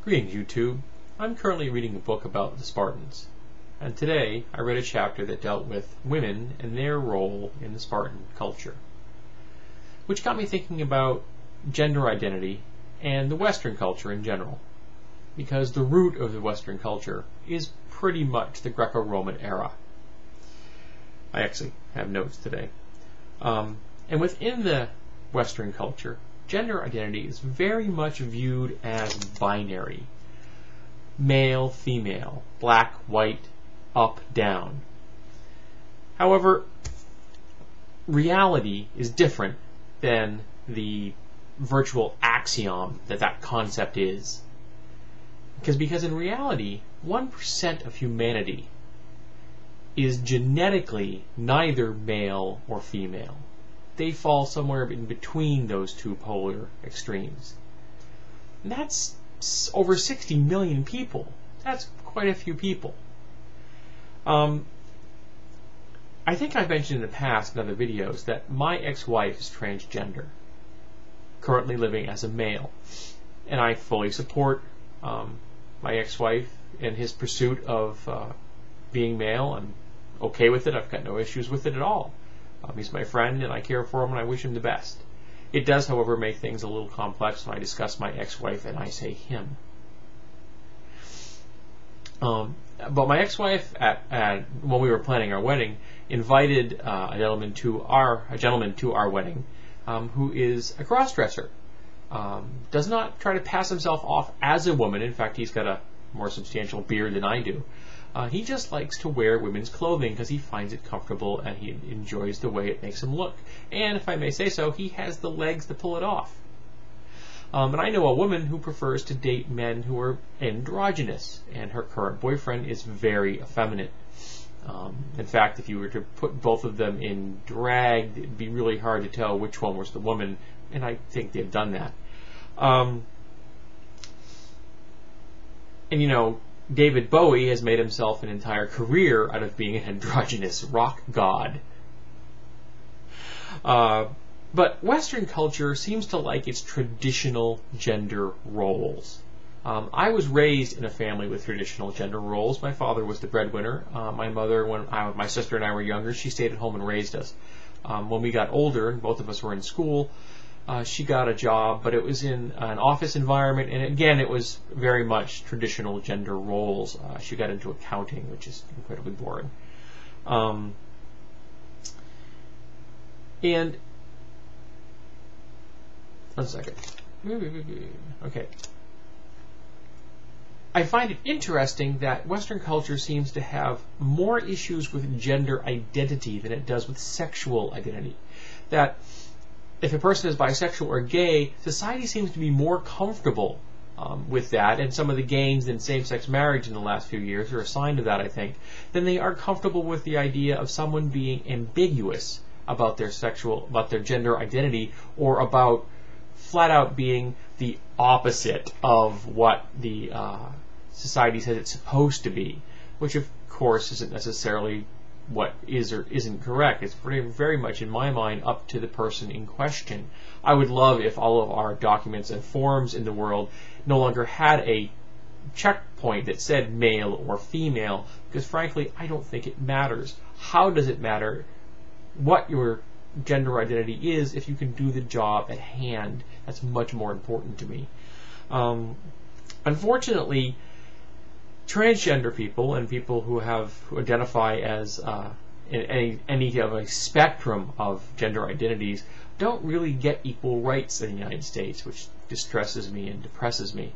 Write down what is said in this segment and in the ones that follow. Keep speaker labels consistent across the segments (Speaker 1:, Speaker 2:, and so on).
Speaker 1: Greetings, YouTube. I'm currently reading a book about the Spartans, and today I read a chapter that dealt with women and their role in the Spartan culture, which got me thinking about gender identity and the Western culture in general, because the root of the Western culture is pretty much the Greco-Roman era. I actually have notes today. And within the Western culture, gender identity is very much viewed as binary. Male, female, black, white, up, down. However, reality is different than the virtual axiom that concept is. Because in reality, 1% of humanity is genetically neither male or female. They fall somewhere in between those two polar extremes. And that's over 60 million people. That's quite a few people. I think I've mentioned in the past in other videos that my ex-wife is transgender, currently living as a male. And I fully support my ex-wife in his pursuit of being male. I'm okay with it. I've got no issues with it at all. He's my friend, and I care for him, and I wish him the best. It does, however, make things a little complex when I discuss my ex-wife and I say him. But my ex-wife, when we were planning our wedding, invited a gentleman to our wedding, who is a crossdresser. Does not try to pass himself off as a woman. In fact, he's got a more substantial beard than I do. He just likes to wear women's clothing because he finds it comfortable and he enjoys the way it makes him look. And if I may say so, he has the legs to pull it off. And I know a woman who prefers to date men who are androgynous, and her current boyfriend is very effeminate. In fact, if you were to put both of them in drag, it'd be really hard to tell which one was the woman, and I think they've done that. And you know, David Bowie has made himself an entire career out of being an androgynous rock god. But Western culture seems to like its traditional gender roles. I was raised in a family with traditional gender roles. My father was the breadwinner. My mother, when my sister and I were younger, she stayed at home and raised us. When we got older, and both of us were in school, she got a job, but it was in an office environment, and again, it was very much traditional gender roles. She got into accounting, which is incredibly boring. And one second. Okay. I find it interesting that Western culture seems to have more issues with gender identity than it does with sexual identity. That if a person is bisexual or gay, society seems to be more comfortable with that, and some of the gains in same-sex marriage in the last few years are a sign of that, I think, than they are comfortable with the idea of someone being ambiguous about their gender identity, or about flat out being the opposite of what the society says it's supposed to be, which of course isn't necessarily what is or isn't correct. It's very much, in my mind, up to the person in question. I would love if all of our documents and forms in the world no longer had a checkpoint that said male or female, because frankly, I don't think it matters. How does it matter what your gender identity is if you can do the job at hand? That's much more important to me. Unfortunately, transgender people and people who identify as any of a spectrum of gender identities don't really get equal rights in the United States, which distresses me and depresses me.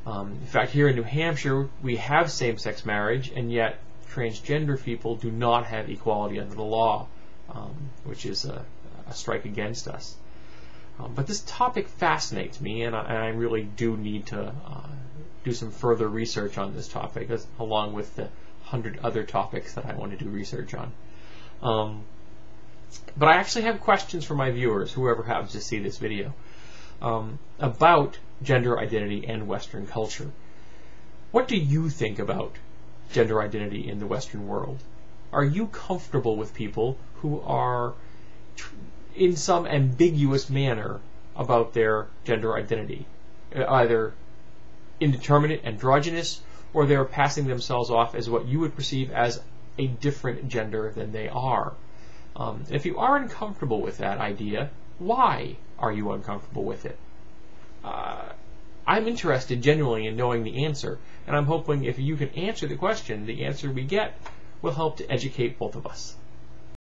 Speaker 1: In fact, here in New Hampshire, we have same-sex marriage, and yet transgender people do not have equality under the law, which is a strike against us. But this topic fascinates me, and I really do need to do some further research on this topic, along with the 100 other topics that I want to do research on. But I actually have questions for my viewers, whoever happens to see this video, about gender identity and Western culture. What do you think about gender identity in the Western world? Are you comfortable with people who are in some ambiguous manner about their gender identity, either indeterminate, androgynous, or they're passing themselves off as what you would perceive as a different gender than they are. If you are uncomfortable with that idea, why are you uncomfortable with it? I'm interested genuinely in knowing the answer, and I'm hoping if you can answer the question, the answer we get will help to educate both of us.